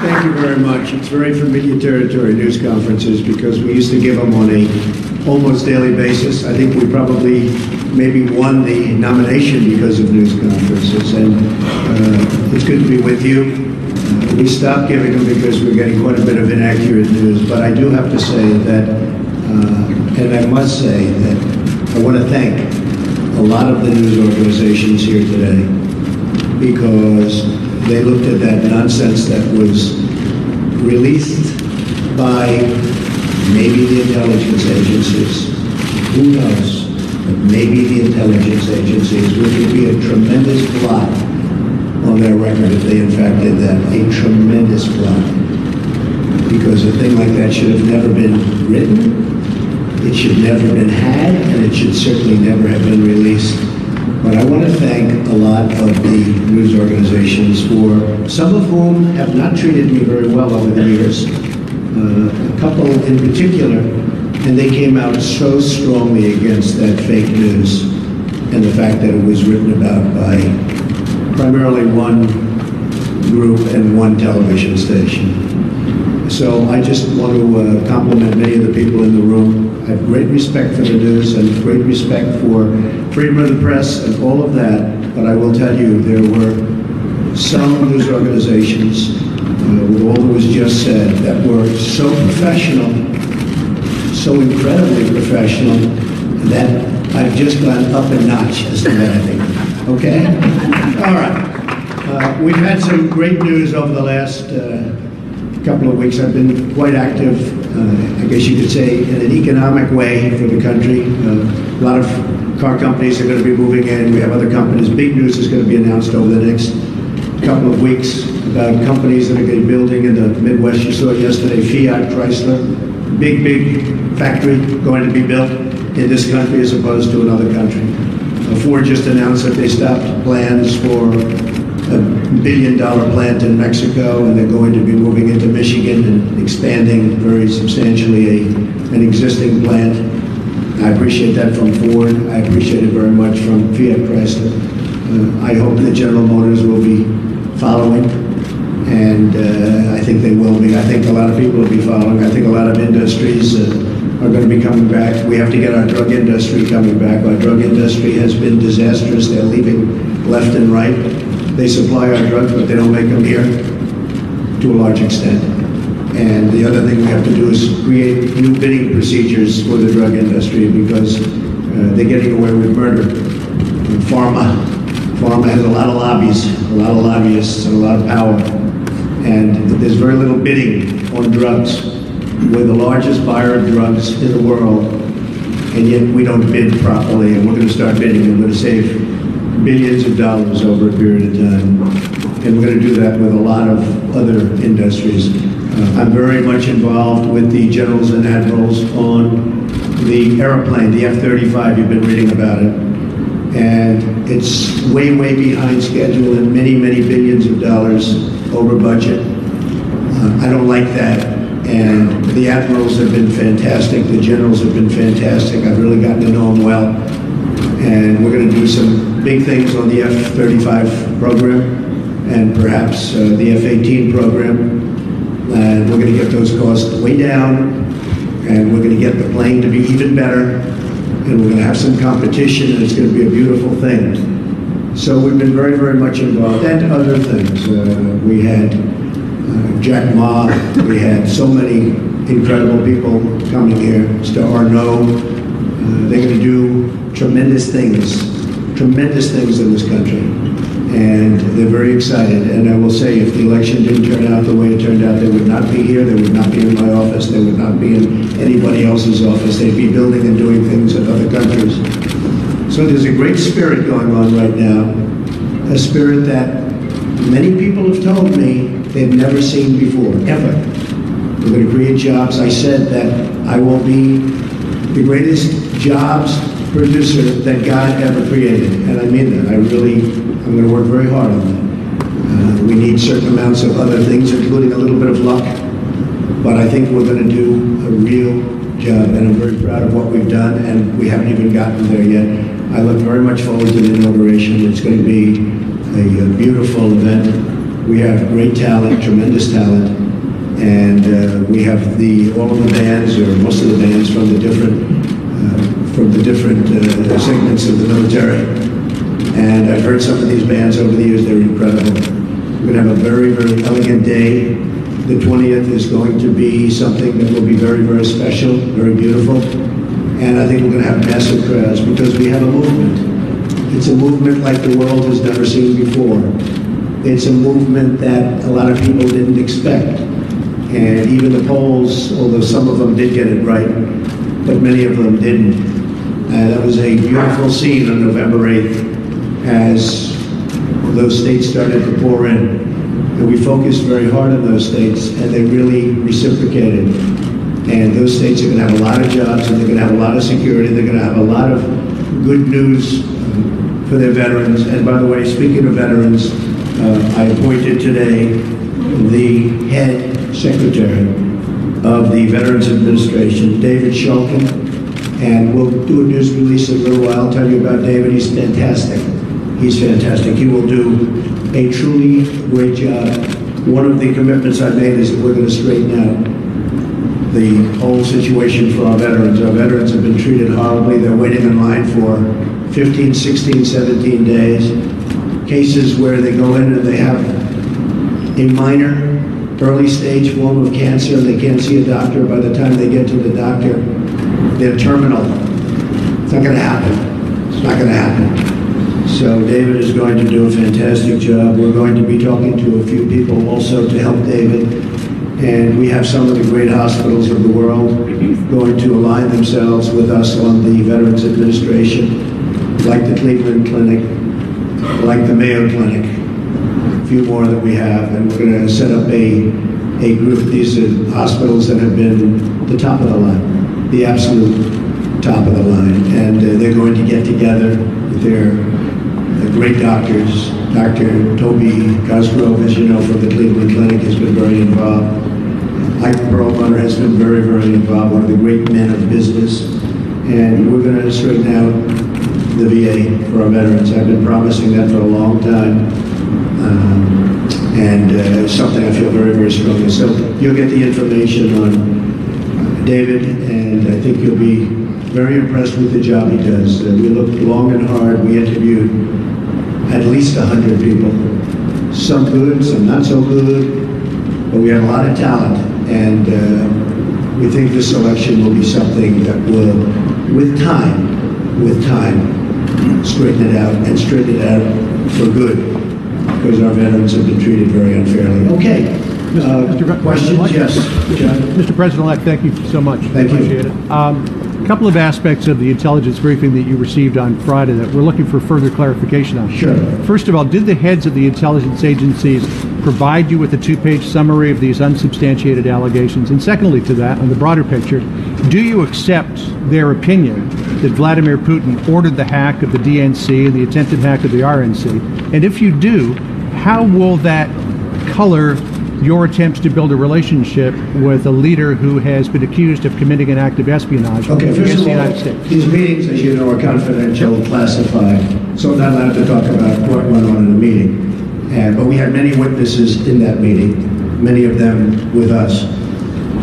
Thank you very much. It's very familiar territory, news conferences, because we used to give them on a almost daily basis. I think we probably maybe won the nomination because of news conferences, and it's good to be with you. We stopped giving them because we're getting quite a bit of inaccurate news, but I do have to say that, and I must say that I want to thank a lot of the news organizations here today, because they looked at that nonsense that was released by maybe the intelligence agencies. Who knows? But maybe the intelligence agencies, which would be a tremendous blot on their record if they in fact did that. A tremendous blot. Because a thing like that should have never been written, it should never have been had, and it should certainly never have been released. But I want to thank a lot of the news organizations, for some of whom have not treated me very well over the years. A couple in particular, and they came out so strongly against that fake news and the fact that it was written about by primarily one group and one television station. So I just want to compliment many of the people in the room. I have great respect for the news and great respect for freedom of the press and all of that, but I will tell you there were some news organizations, with all that was just said, that were so professional, so incredibly professional, that I've just gone up a notch as to that, I think. Okay? All right. We've had some great news over the last couple of weeks. I've been quite active, I guess you could say, in an economic way for the country. A lot of car companies are going to be moving in. We have other companies. Big news is going to be announced over the next couple of weeks about companies that are going to be building in the Midwest. You saw it yesterday, Fiat, Chrysler, big factory going to be built in this country as opposed to another country. Ford just announced that they stopped plans for a $1 billion plant in Mexico, and they're going to be moving into Michigan and expanding very substantially an existing plant. I appreciate that from Ford. I appreciate it very much from Fiat Chrysler. I hope that General Motors will be following, and I think they will be. I think a lot of people will be following. I think a lot of industries are going to be coming back. We have to get our drug industry coming back. Our drug industry has been disastrous. They're leaving left and right. They supply our drugs, but they don't make them here to a large extent. And the other thing we have to do is create new bidding procedures for the drug industry, because they're getting away with murder. And Pharma has a lot of lobbies, a lot of lobbyists, and a lot of power. And there's very little bidding on drugs. We're the largest buyer of drugs in the world, and yet we don't bid properly, and we're going to start bidding, and we're going to save billions of dollars over a period of time. And we're going to do that with a lot of other industries. I'm very much involved with the generals and admirals on the airplane, the F-35. You've been reading about it. And it's way, way behind schedule and many, many billions of dollars over budget. I don't like that. And the admirals have been fantastic. The generals have been fantastic. I've really gotten to know them well. And we're going to do some big things on the F-35 program, and perhaps the F-18 program. And we're going to get those costs way down, and we're going to get the plane to be even better, and we're going to have some competition, and it's going to be a beautiful thing. So we've been very, very much involved, and other things. We had Jack Ma, we had so many incredible people coming here. Mr. Arnaud, they're going to do tremendous things in this country. And they're very excited. And I will say, if the election didn't turn out the way it turned out, they would not be here, they would not be in my office, they would not be in anybody else's office. They'd be building and doing things in other countries. So there's a great spirit going on right now, a spirit that many people have told me they've never seen before, ever. We're going to create jobs. I said that I will be the greatest jobs producer that God ever created, and I mean that. I'm going to work very hard on that. We need certain amounts of other things, including a little bit of luck, but I think we're going to do a real job, and I'm very proud of what we've done, and we haven't even gotten there yet. I look very much forward to the inauguration. It's going to be a beautiful event. We have great talent, tremendous talent, and we have all of the bands, or most of the bands, from the different segments of the military. And I've heard some of these bands over the years; they're incredible. We're going to have a very, very elegant day. The 20th is going to be something that will be very, very special, very beautiful. And I think we're going to have massive crowds because we have a movement. It's a movement like the world has never seen before. It's a movement that a lot of people didn't expect. And even the polls, although some of them did get it right, but many of them didn't. That was a beautiful scene on November 8th as those states started to pour in. And we focused very hard on those states, and they really reciprocated. And those states are going to have a lot of jobs, and they're going to have a lot of security. They're going to have a lot of good news for their veterans. And by the way, speaking of veterans, I appointed today the head secretary of the Veterans Administration, David Shulkin, and we'll do a news release in a little while. I'll tell you about David. He's fantastic. He's fantastic. He will do a truly great job. One of the commitments I made is that we're going to straighten out the whole situation for our veterans. Our veterans have been treated horribly. They're waiting in line for 15, 16, 17 days. Cases where they go in and they have a minor, early stage form of cancer. They can't see a doctor. By the time they get to the doctor, they're terminal. It's not going to happen. It's not going to happen. So David is going to do a fantastic job. We're going to be talking to a few people also to help David. And we have some of the great hospitals of the world going to align themselves with us on the Veterans Administration, like the Cleveland Clinic, like the Mayo Clinic, a few more that we have. And we're going to set up a group. These are hospitals that have been the top of the line, the absolute top of the line. And they're going to get together with their great doctors. Dr. Toby Cosgrove, as you know, from the Cleveland Clinic, has been very involved. Mike Perlmutter has been very, very involved, one of the great men of business. And we're going to straighten out the VA for our veterans. I've been promising that for a long time. And something I feel very, very strongly. So you'll get the information on David, and I think you'll be very impressed with the job he does. We looked long and hard. We interviewed at least 100 people. Some good, some not so good, but we have a lot of talent, and we think this election will be something that will, with time, straighten it out, and straighten it out for good, because our veterans have been treated very unfairly. Okay. Questions? Yes. John? Mr. President-elect, thank you so much. Thank you. Appreciate it. A couple of aspects of the intelligence briefing that you received on Friday that we're looking for further clarification on. Sure. First of all, did the heads of the intelligence agencies provide you with a two-page summary of these unsubstantiated allegations? And secondly to that, on the broader picture, do you accept their opinion that Vladimir Putin ordered the hack of the DNC and the attempted hack of the RNC? And if you do, how will that color your attempts to build a relationship with a leader who has been accused of committing an act of espionage against the United States? These meetings, as you know, are confidential, classified, so I'm not allowed to talk about what went on in the meeting. But we had many witnesses in that meeting, many of them with us.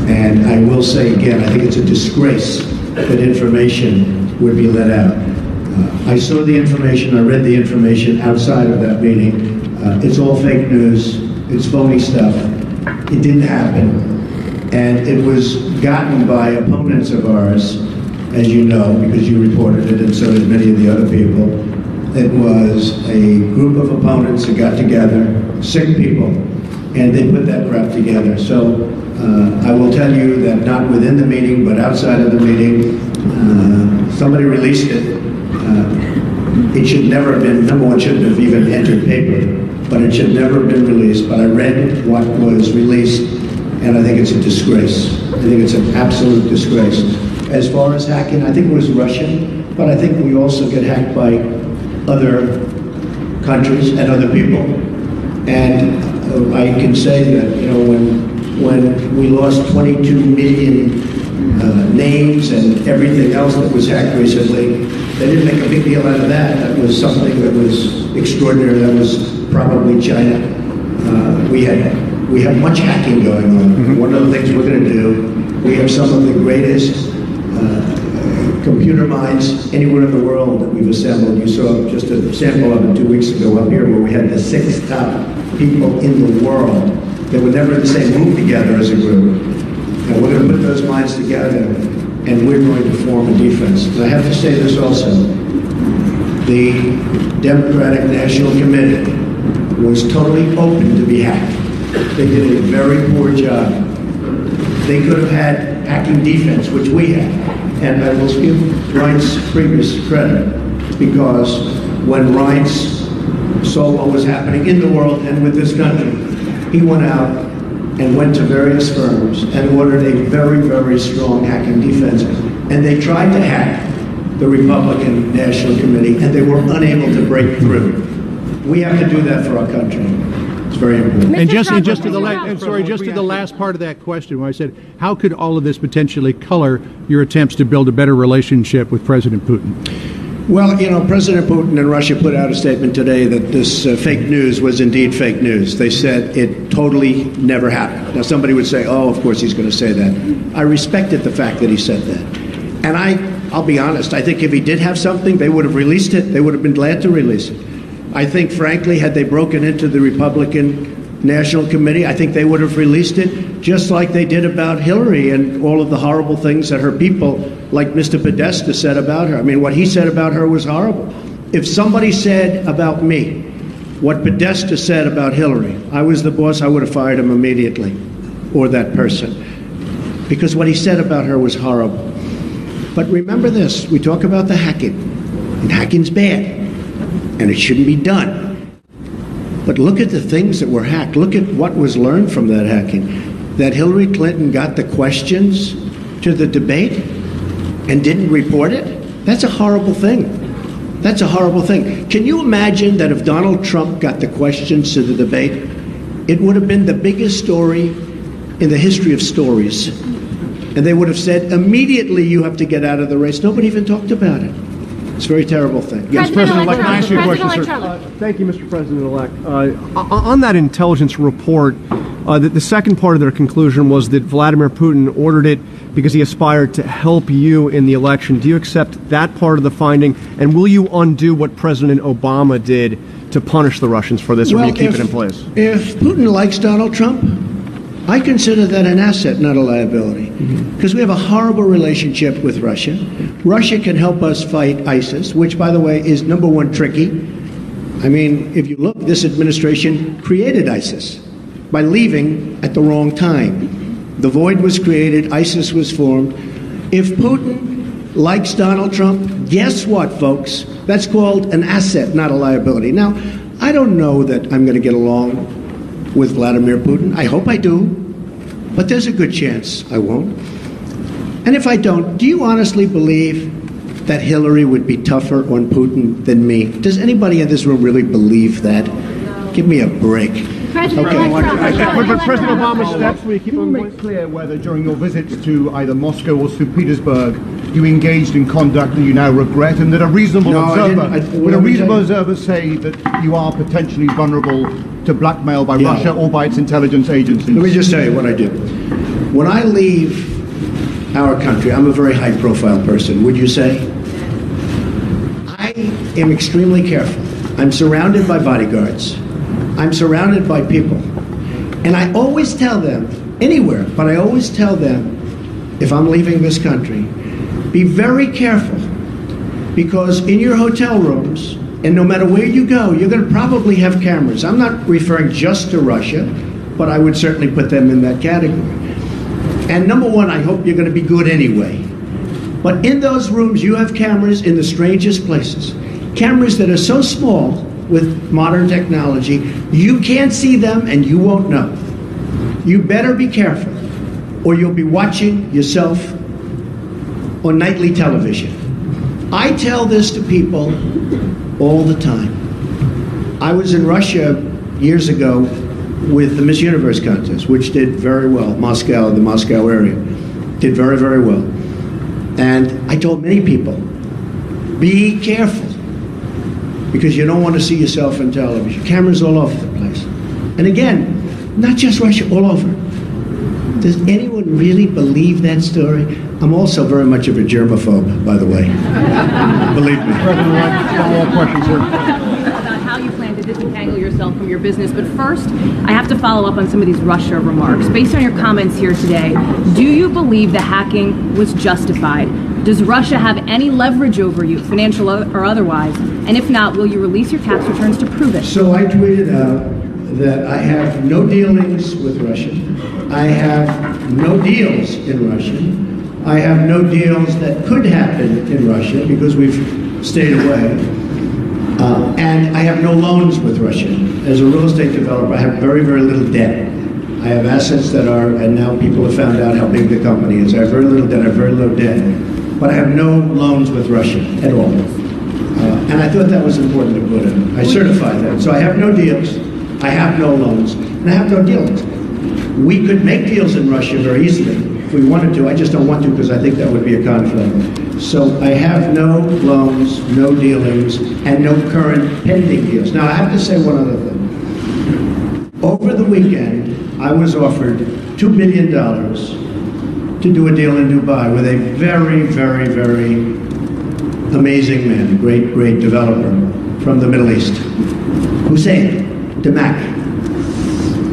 And I will say again, I think it's a disgrace that information would be let out. I saw the information, I read the information outside of that meeting. It's all fake news. It's phony stuff. It didn't happen. And it was gotten by opponents of ours, as you know, because you reported it, and so did many of the other people. It was a group of opponents that got together, sick people, and they put that crap together. So I will tell you that not within the meeting, but outside of the meeting, somebody released it. It should never have been, number one, shouldn't have even entered paper. But it should never have been released. But I read what was released, and I think it's a disgrace. I think it's an absolute disgrace. As far as hacking, I think it was Russian, but I think we also get hacked by other countries and other people. And I can say that, you know, when we lost 22 million names and everything else that was hacked recently, they didn't make a big deal out of that. That was something that was extraordinary. That was probably China. we have much hacking going on. One of the things we're going to do, we have some of the greatest computer minds anywhere in the world that we've assembled. You saw just a sample of it 2 weeks ago up here, where we had the 6 top people in the world that were never in the same room together as a group. And we're going to put those minds together, and we're going to form a defense. And I have to say this also. The Democratic National Committee was totally open to be hacked. They did a very poor job. They could have had hacking defense, which we had. And I will give Reince previous credit, because when Reince saw what was happening in the world and with this country, he went out and went to various firms and ordered a very, very strong hacking defense. And they tried to hack the Republican National Committee, and they were unable to break through. We have to do that for our country. It's very important. And just to the last part of that question, where I said, how could all of this potentially color your attempts to build a better relationship with President Putin? Well, you know, President Putin and Russia put out a statement today that this fake news was indeed fake news. They said it totally never happened. Now, somebody would say, oh, of course he's going to say that. I respected the fact that he said that. And I'll be honest, I think if he did have something, they would have released it. They would have been glad to release it. I think, frankly, had they broken into the Republican National Committee, I think they would have released it, just like they did about Hillary and all of the horrible things that her people, like Mr. Podesta, said about her. I mean, what he said about her was horrible. If somebody said about me what Podesta said about Hillary, I was the boss, I would have fired him immediately, or that person, because what he said about her was horrible. But remember this, we talk about the hacking, and hacking's bad. And it shouldn't be done. But look at the things that were hacked. Look at what was learned from that hacking. That Hillary Clinton got the questions to the debate and didn't report it? That's a horrible thing. That's a horrible thing. Can you imagine that if Donald Trump got the questions to the debate, it would have been the biggest story in the history of stories. And they would have said, immediately you have to get out of the race. Nobody even talked about it. It's a very terrible thing. Yes, President-elect, can I ask you a question, sir? Thank you, Mr. President-elect. On that intelligence report, the second part of their conclusion was that Vladimir Putin ordered it because he aspired to help you in the election. Do you accept that part of the finding? And will you undo what President Obama did to punish the Russians for this, or will you keep it in place? If Putin likes Donald Trump, I consider that an asset, not a liability, because we have a horrible relationship with Russia. Russia can help us fight ISIS, which, by the way, is number one tricky. I mean, if you look, this administration created ISIS by leaving at the wrong time. The void was created, ISIS was formed. If Putin likes Donald Trump, guess what, folks? That's called an asset, not a liability. Now, I don't know that I'm going to get along with Vladimir Putin. I hope I do, but there's a good chance I won't. And if I don't, do you honestly believe that Hillary would be tougher on Putin than me? Does anybody in this room really believe that? Give me a break. President President Obama's steps, will you keep on make clear whether during your visits to either Moscow or St. Petersburg you engaged in conduct that you now regret, and that a reasonable observer say that you are potentially vulnerable to blackmail by Russia or by its intelligence agencies? Let me just tell you what I do. When I leave our country, I'm a very high-profile person, would you say? I am extremely careful. I'm surrounded by bodyguards. I'm surrounded by people. And I always tell them, anywhere, but I always tell them, if I'm leaving this country, be very careful, because in your hotel rooms, and no matter where you go, you're going to probably have cameras. I'm not referring just to Russia, but I would certainly put them in that category. And number one, I hope you're going to be good anyway. But in those rooms, you have cameras in the strangest places. Cameras that are so small with modern technology, you can't see them and you won't know. You better be careful, or you'll be watching yourself on nightly television. I tell this to people all the time. I was in Russia years ago with the Miss Universe contest, which did very well. Moscow, the Moscow area, did very, very well. And I told many people, be careful, because you don't want to see yourself on television. Cameras all over the place. And again, Not just Russia, all over. Does anyone really believe that story? I'm also very much of a germaphobe, by the way. Believe me. President-elect, follow-up questions here. About how you plan to disentangle yourself from your business. But first, I have to follow up on some of these Russia remarks. Based on your comments here today, do you believe the hacking was justified? Does Russia have any leverage over you, financial or otherwise? And if not, will you release your tax returns to prove it? So I tweeted out that I have no dealings with Russia. I have no deals in Russia. I have no deals that could happen in Russia because we've stayed away. And I have no loans with Russia. As a real estate developer, I have very, very little debt. I have assets that are, and now people have found out how big the company is. I have very little debt, I have very low debt. But I have no loans with Russia at all. And I thought that was important to put in. I certified that. So I have no deals, I have no loans, and I have no dealings. We could make deals in Russia very easily if we wanted to. I just don't want to because I think that would be a conflict. So I have no loans, no dealings, and no current pending deals. Now I have to say one other thing. Over the weekend, I was offered $2 billion to do a deal in Dubai with a very, very, very amazing man, great, great developer from the Middle East, Hussein Damaki,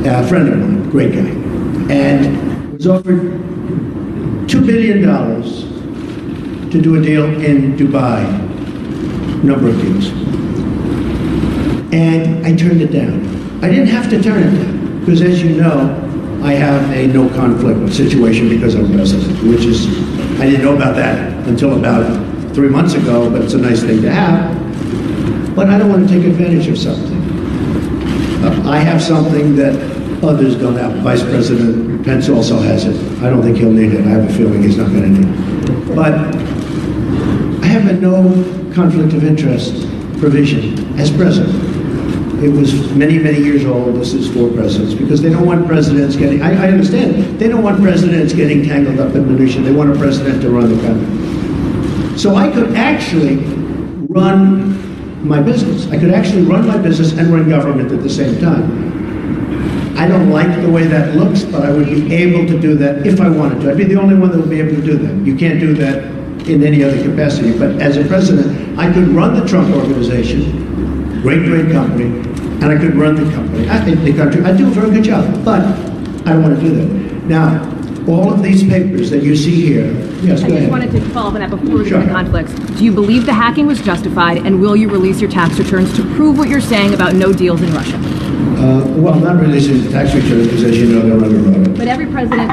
a friend of mine, great guy, and was offered $2 billion to do a deal in Dubai, number of deals. And I turned it down. I didn't have to turn it down, because as you know, I have a no conflict situation because I'm president, which is, I didn't know about that until about 3 months ago, but it's a nice thing to have. But I don't want to take advantage of something. I have something that others don't have. Vice President Pence also has it. I don't think he'll need it. I have a feeling he's not going to need it. But I have a no conflict of interest provision as president. It was many, many years old. This is for presidents, because they don't want presidents getting, I understand, they don't want presidents getting tangled up in minutia. They want a president to run the country. So I could actually run my business. I could actually run my business and run government at the same time. I don't like the way that looks, but I would be able to do that if I wanted to. I'd be the only one that would be able to do that. You can't do that in any other capacity. But as a president, I could run the Trump Organization, great, great company, and I could run the company. I think the country, I do a very good job, but I don't want to do that. Now, all of these papers that you see here, yes, go ahead. I just wanted to follow up on that before we get Sure. into conflicts. Do you believe the hacking was justified, and will you release your tax returns to prove what you're saying about no deals in Russia? Well, I'm not releasing the tax returns because, as you know, they're under audit. But every president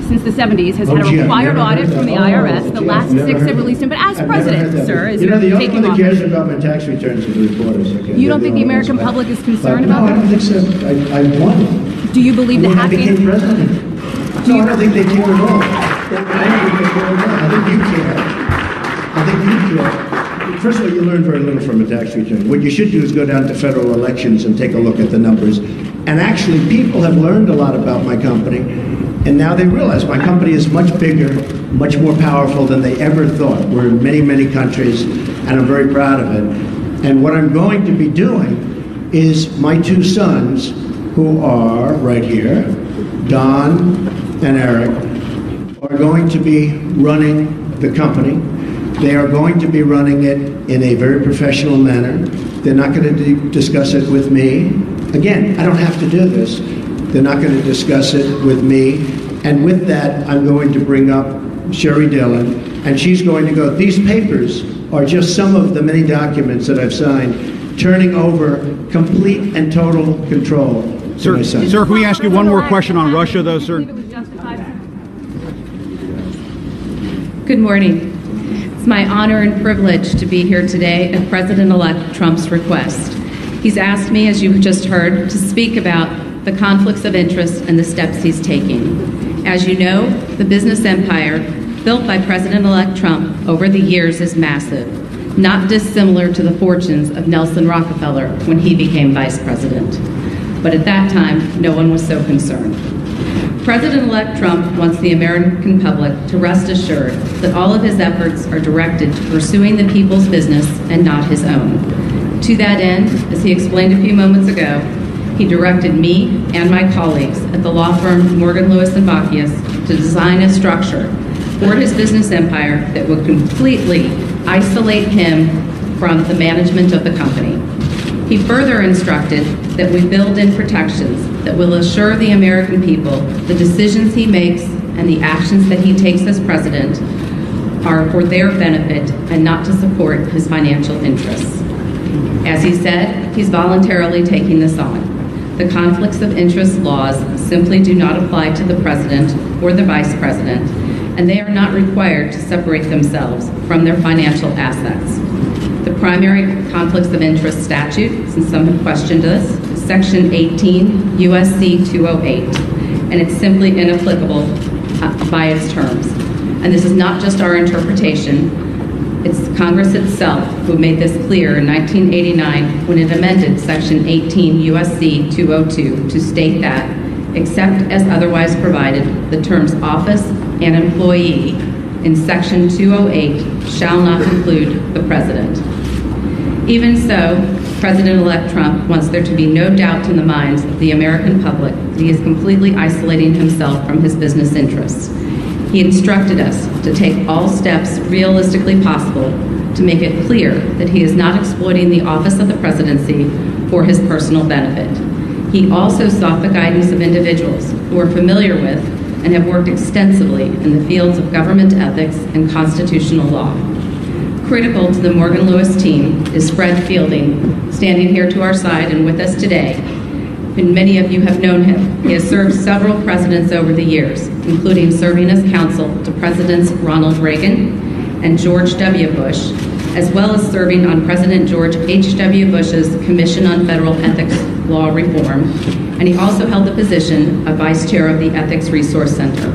since the 70s has had a gee, I've required never heard audit from the that. IRS. The Gee, last I've never 6 heard have released them. But as I've never heard president, that. sir, as You know, you're the only taking one that cares office, about my tax returns is the reporters. Okay? you don't think the American public is concerned No, about I don't that? think so. I won. Do you believe the When I became hacking? president. No, I don't think they care at all. I don't think they care at all. I think you care. I think you care. First of all, you learn very little from a tax return. What you should do is go down to federal elections and take a look at the numbers. And actually, people have learned a lot about my company, and now they realize my company is much bigger, much more powerful than they ever thought. We're in many, many countries, and I'm very proud of it. And what I'm going to be doing is my 2 sons, who are right here, Don and Eric, are going to be running the company. They are going to be running it in a very professional manner. They're not going to discuss it with me. Again, I don't have to do this. They're not going to discuss it with me. And with that, I'm going to bring up Sherry Dillon, and she's going to go, these papers are just some of the many documents that I've signed, turning over complete and total control to my son. Sir, can we ask you one more question on Russia, though, sir? Good morning. It's my honor and privilege to be here today at President-elect Trump's request. He's asked me, as you just heard, to speak about the conflicts of interest and the steps he's taking. As you know, the business empire built by President-elect Trump over the years is massive, not dissimilar to the fortunes of Nelson Rockefeller when he became vice president. But at that time, no one was so concerned. President-elect Trump wants the American public to rest assured that all of his efforts are directed to pursuing the people's business and not his own. To that end, as he explained a few moments ago, He directed me and my colleagues at the law firm Morgan, Lewis & Bockius to design a structure for his business empire that would completely isolate him from the management of the company. He further instructed that we build in protections that will assure the American people the decisions he makes and the actions that he takes as president are for their benefit and not to support his financial interests. As he said, he's voluntarily taking this on. The conflicts of interest laws simply do not apply to the president or the vice president, and they are not required to separate themselves from their financial assets. The primary conflicts of interest statute, since some have questioned this, is Section 18 U.S.C. 208, and it's simply inapplicable by its terms. And this is not just our interpretation. It's Congress itself who made this clear in 1989 when it amended Section 18 U.S.C. 202 to state that, except as otherwise provided, the terms office and employee in Section 208 shall not include the president. Even so, President-elect Trump wants there to be no doubt in the minds of the American public that he is completely isolating himself from his business interests. He instructed us to take all steps realistically possible to make it clear that he is not exploiting the office of the presidency for his personal benefit. He also sought the guidance of individuals who are familiar with and have worked extensively in the fields of government ethics and constitutional law. Critical to the Morgan Lewis team is Fred Fielding, standing here to our side and with us today. And many of you have known him. He has served several presidents over the years, including serving as counsel to Presidents Ronald Reagan and George W. Bush, as well as serving on President George H.W. Bush's Commission on Federal Ethics Law Reform, and he also held the position of Vice Chair of the Ethics Resource Center.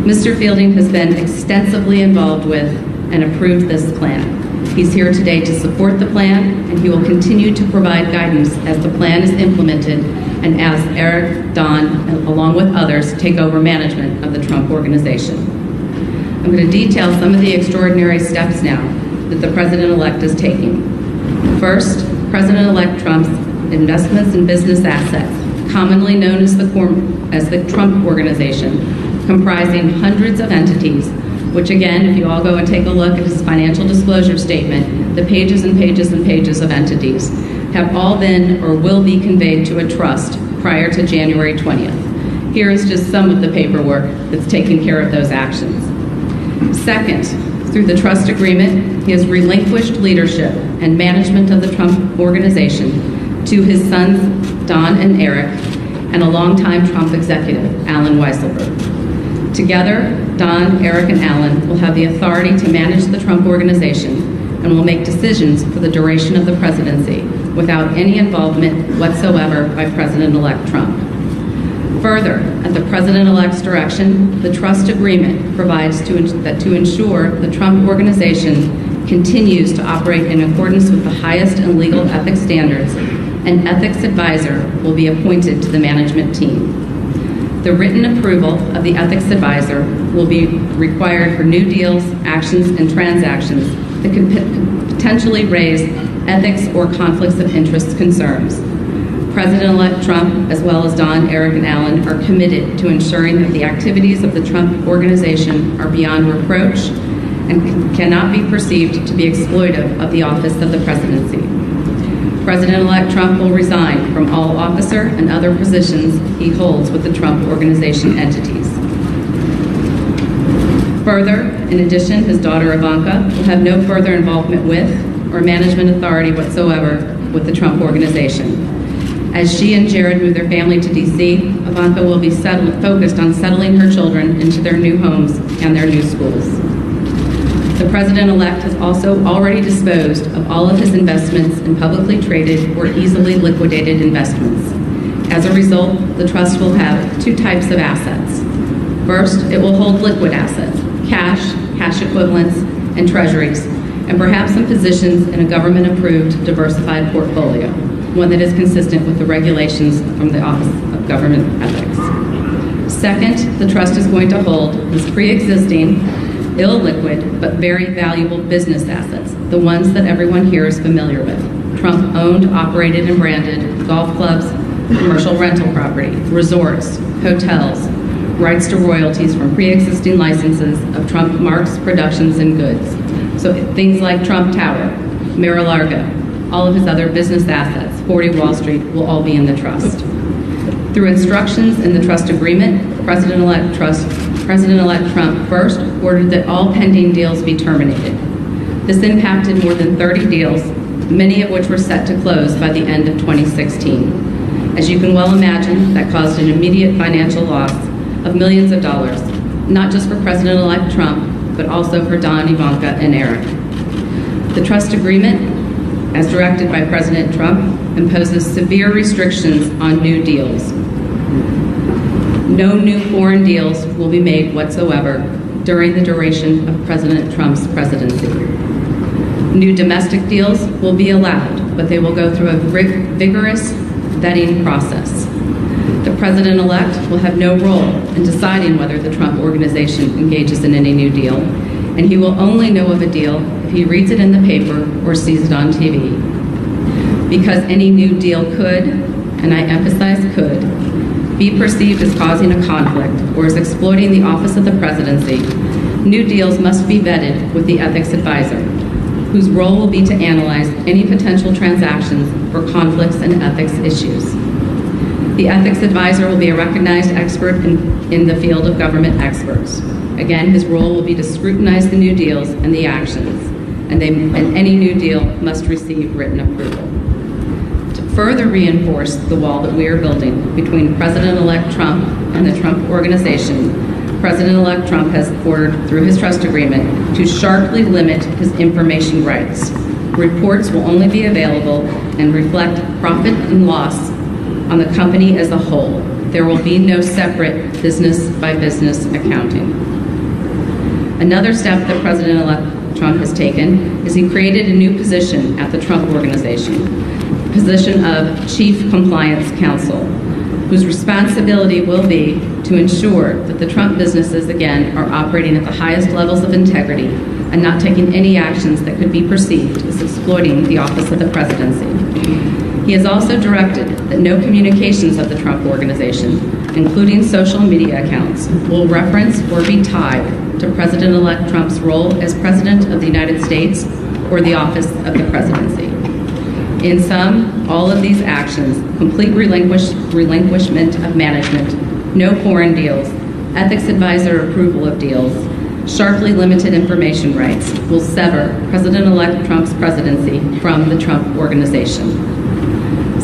Mr. Fielding has been extensively involved with and approved this plan. He's here today to support the plan, and he will continue to provide guidance as the plan is implemented and as Eric, Don, along with others, take over management of the Trump Organization. I'm going to detail some of the extraordinary steps now that the President-elect is taking. First, President-elect Trump's investments in business assets, commonly known as the Trump Organization, comprising hundreds of entities, which again, if you all go and take a look at his financial disclosure statement, the pages and pages and pages of entities have all been or will be conveyed to a trust prior to January 20th. Here is just some of the paperwork that's taking care of those actions. Second, through the trust agreement, he has relinquished leadership and management of the Trump Organization to his sons, Don and Eric, and a longtime Trump executive, Alan Weisselberg. Together, Don, Eric, and Alan will have the authority to manage the Trump Organization and will make decisions for the duration of the presidency without any involvement whatsoever by President-elect Trump. Further, at the President-elect's direction, the trust agreement provides to ensure the Trump Organization continues to operate in accordance with the highest and legal ethics standards. An ethics advisor will be appointed to the management team. The written approval of the ethics advisor will be required for new deals, actions, and transactions that could potentially raise ethics or conflicts of interest concerns. President-elect Trump, as well as Don, Eric, and Alan, are committed to ensuring that the activities of the Trump Organization are beyond reproach and cannot be perceived to be exploitive of the office of the presidency. President-elect Trump will resign from all officer and other positions he holds with the Trump Organization entities. Further, in addition, his daughter Ivanka will have no further involvement with or management authority whatsoever with the Trump Organization. As she and Jared move their family to D.C., Ivanka will be focused on settling her children into their new homes and their new schools. The President-elect has also already disposed of all of his investments in publicly traded or easily liquidated investments. As a result, the trust will have two types of assets. First, it will hold liquid assets, cash equivalents, and treasuries, and perhaps some positions in a government-approved diversified portfolio, one that is consistent with the regulations from the Office of Government Ethics. Second, the trust is going to hold this pre-existing, illiquid, but very valuable business assets, the ones that everyone here is familiar with. Trump-owned, operated, and branded golf clubs, commercial rental property, resorts, hotels, rights to royalties from pre-existing licenses of Trump Marks, Productions, and Goods. So things like Trump Tower, Mar-a-Lago, all of his other business assets, 40 Wall Street, will all be in the trust. Through instructions in the trust agreement, President-elect Trump first ordered that all pending deals be terminated. This impacted more than 30 deals, many of which were set to close by the end of 2016. As you can well imagine, that caused an immediate financial loss of millions of dollars, not just for President-elect Trump, but also for Don, Ivanka, and Eric. The trust agreement, as directed by President Trump, imposes severe restrictions on new deals. No new foreign deals will be made whatsoever during the duration of President Trump's presidency. New domestic deals will be allowed, but they will go through a vigorous vetting process. The President-elect will have no role in deciding whether the Trump Organization engages in any new deal, and he will only know of a deal if he reads it in the paper or sees it on TV. Because any new deal could, and I emphasize could, be perceived as causing a conflict or as exploiting the office of the presidency, new deals must be vetted with the ethics advisor, whose role will be to analyze any potential transactions for conflicts and ethics issues. The ethics advisor will be a recognized expert in the field of government experts. Again, his role will be to scrutinize the new deals and the actions, and any new deal must receive written approval. To further reinforce the wall that we are building between President-elect Trump and the Trump Organization, President-elect Trump has ordered, through his trust agreement, to sharply limit his information rights. Reports will only be available and reflect profit and loss on the company as a whole. There will be no separate business-by-business accounting. Another step that President-elect Trump has taken is he created a new position at the Trump Organization, the position of Chief Compliance Counsel, whose responsibility will be to ensure that the Trump businesses, again, are operating at the highest levels of integrity and not taking any actions that could be perceived as exploiting the office of the presidency. He has also directed that no communications of the Trump Organization, including social media accounts, will reference or be tied to President-elect Trump's role as President of the United States or the office of the presidency. In sum, all of these actions, complete relinquishment of management, no foreign deals, ethics advisor approval of deals, sharply limited information rights, will sever President-elect Trump's presidency from the Trump Organization.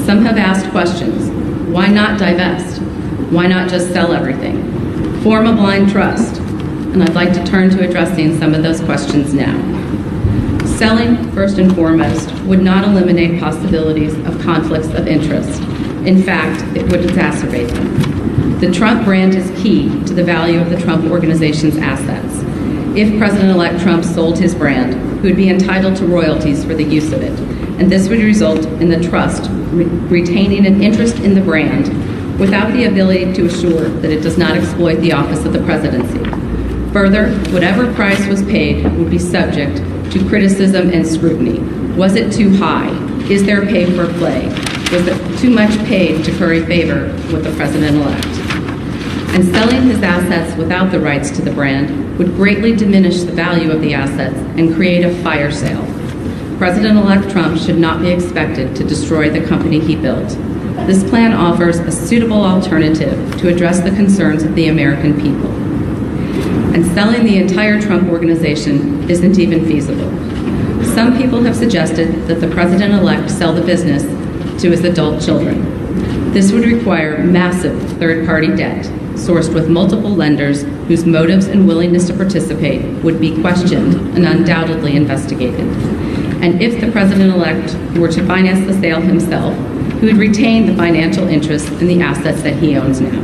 Some have asked questions. Why not divest? Why not just sell everything? Form a blind trust. And I'd like to turn to addressing some of those questions now. Selling, first and foremost, would not eliminate possibilities of conflicts of interest. In fact, it would exacerbate them. The Trump brand is key to the value of the Trump Organization's assets. If President-elect Trump sold his brand, he would be entitled to royalties for the use of it, and this would result in the trust retaining an interest in the brand without the ability to assure that it does not exploit the office of the presidency. Further, whatever price was paid would be subject to criticism and scrutiny. Was it too high? Is there pay for play? Was it too much paid to curry favor with the president-elect? And selling his assets without the rights to the brand would greatly diminish the value of the assets and create a fire sale. President-elect Trump should not be expected to destroy the company he built. This plan offers a suitable alternative to address the concerns of the American people. And selling the entire Trump Organization isn't even feasible. Some people have suggested that the president-elect sell the business to his adult children. This would require massive third-party debt, sourced with multiple lenders whose motives and willingness to participate would be questioned and undoubtedly investigated. And if the president-elect were to finance the sale himself, he would retain the financial interest in the assets that he owns now.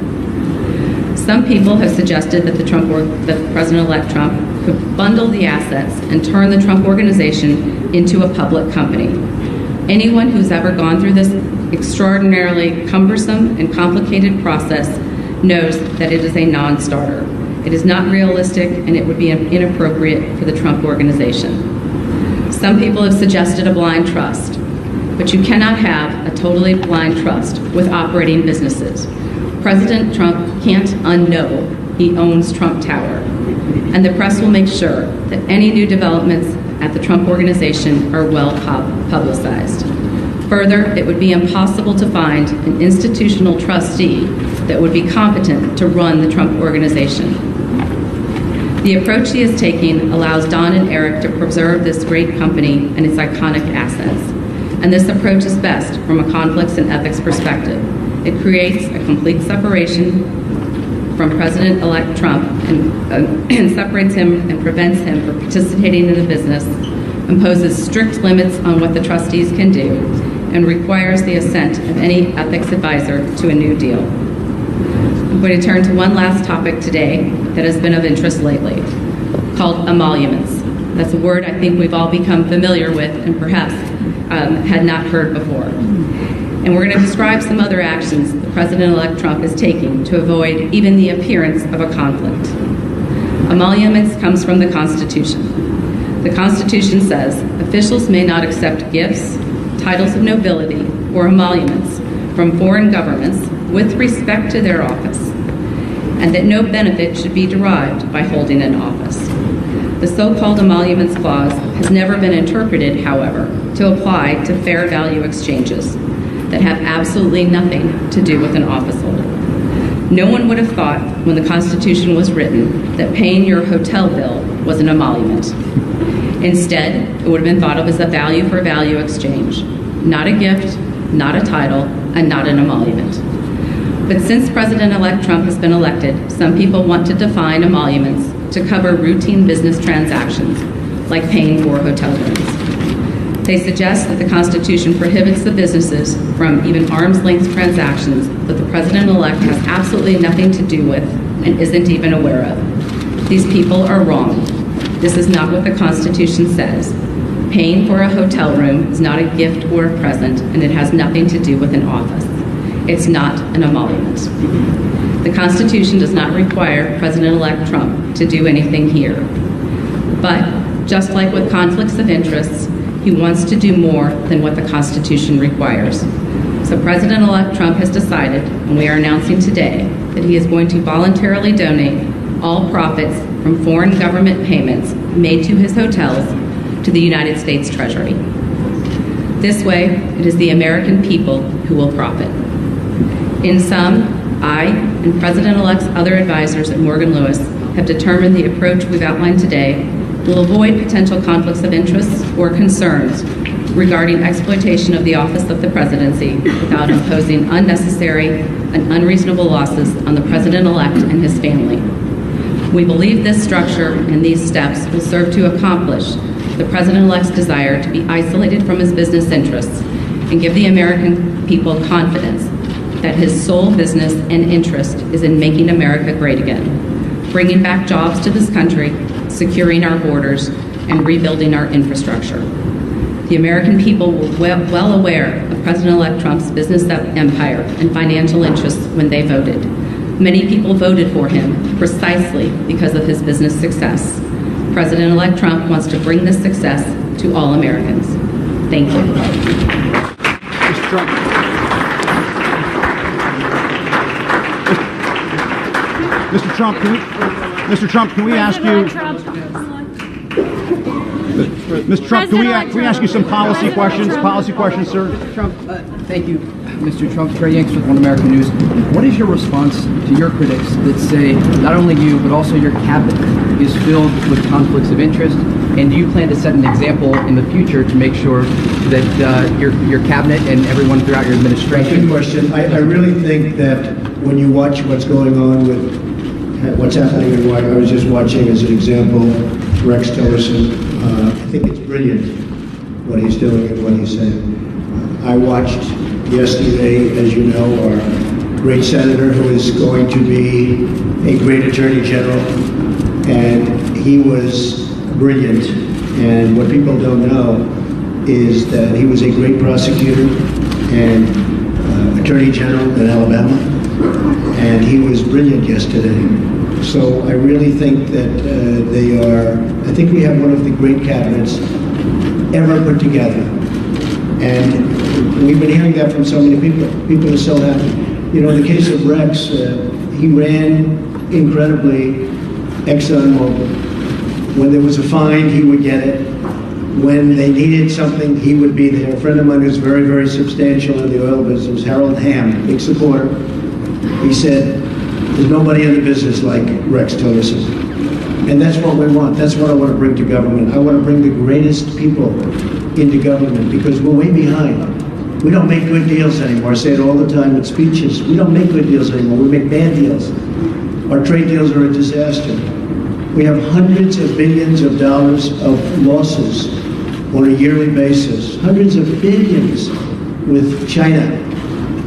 Some people have suggested that that President-elect Trump could bundle the assets and turn the Trump Organization into a public company. Anyone who's ever gone through this extraordinarily cumbersome and complicated process knows that it is a non-starter. It is not realistic, and it would be inappropriate for the Trump Organization. Some people have suggested a blind trust, but you cannot have a a totally blind trust with operating businesses. President Trump can't unknow he owns Trump Tower, and the press will make sure that any new developments at the Trump Organization are well publicized. Further, it would be impossible to find an institutional trustee that would be competent to run the Trump Organization. The approach he is taking allows Don and Eric to preserve this great company and its iconic assets. And this approach is best from a conflicts and ethics perspective. It creates a complete separation from President-elect Trump and separates him and prevents him from participating in the business, imposes strict limits on what the trustees can do, and requires the assent of any ethics advisor to a new deal. I'm going to turn to one last topic today that has been of interest lately, called emoluments. That's a word I think we've all become familiar with and perhaps had not heard before. And we're going to describe some other actions that President-elect Trump is taking to avoid even the appearance of a conflict. Emoluments comes from the Constitution. The Constitution says officials may not accept gifts, titles of nobility, or emoluments from foreign governments with respect to their office, and that no benefit should be derived by holding an office. The so-called emoluments clause has never been interpreted, however, to apply to fair value exchanges that have absolutely nothing to do with an office holder. No one would have thought when the Constitution was written that paying your hotel bill was an emolument. Instead, it would have been thought of as a value for value exchange, not a gift, not a title, and not an emolument. But since President-elect Trump has been elected, some people want to define emoluments to cover routine business transactions, like paying for hotel rooms. They suggest that the Constitution prohibits the businesses from even arm's-length transactions that the President-elect has absolutely nothing to do with and isn't even aware of. These people are wrong. This is not what the Constitution says. Paying for a hotel room is not a gift or a present, and it has nothing to do with an office. It's not an emolument. The Constitution does not require President-elect Trump to do anything here. But just like with conflicts of interests, he wants to do more than what the Constitution requires. So President-elect Trump has decided, and we are announcing today, that he is going to voluntarily donate all profits from foreign government payments made to his hotels to the United States Treasury. This way, it is the American people who will profit. In sum, I and President-elect's other advisors at Morgan Lewis have determined the approach we've outlined today will avoid potential conflicts of interest or concerns regarding exploitation of the office of the presidency without imposing unnecessary and unreasonable losses on the president-elect and his family. We believe this structure and these steps will serve to accomplish the president-elect's desire to be isolated from his business interests and give the American people confidence that his sole business and interest is in making America great again, bringing back jobs to this country, securing our borders, and rebuilding our infrastructure. The American people were well aware of President-elect Trump's business empire and financial interests when they voted. Many people voted for him precisely because of his business success. President-elect Trump wants to bring this success to all Americans. Thank you. Mr. Trump. Mr. Trump, can we ask you? Mr. Trump, can we ask you some policy questions? Policy questions, sir. Trump, thank you, Mr. Trump. Trey Yanks with One American News. What is your response to your critics that say not only you but also your cabinet is filled with conflicts of interest? And do you plan to set an example in the future to make sure that your cabinet and everyone throughout your administration? Good question. I really think that when you watch what's going on with what's happening in Hawaii, I was just watching as an example Rex Tillerson. I think it's brilliant what he's doing and what he's saying. I watched yesterday, as you know, our great senator who is going to be a great attorney general, and he was brilliant. And what people don't know is that he was a great prosecutor and attorney general in Alabama, and he was brilliant yesterday. So I really think that I think we have one of the great cabinets ever put together. And We've been hearing that from so many people. People are so happy. You know, in the case of Rex, he ran incredibly ExxonMobil. When there was a find, he would get it. When they needed something, he would be there. A friend of mine who's very, very substantial in the oil business, Harold Hamm, big supporter, he said, there's nobody in the business like Rex Tillerson. And that's what we want. That's what I want to bring to government. I want to bring the greatest people into government because we're way behind. We don't make good deals anymore. I say it all the time in speeches. We don't make good deals anymore. We make bad deals. Our trade deals are a disaster. We have hundreds of billions of dollars of losses on a yearly basis. Hundreds of billions with China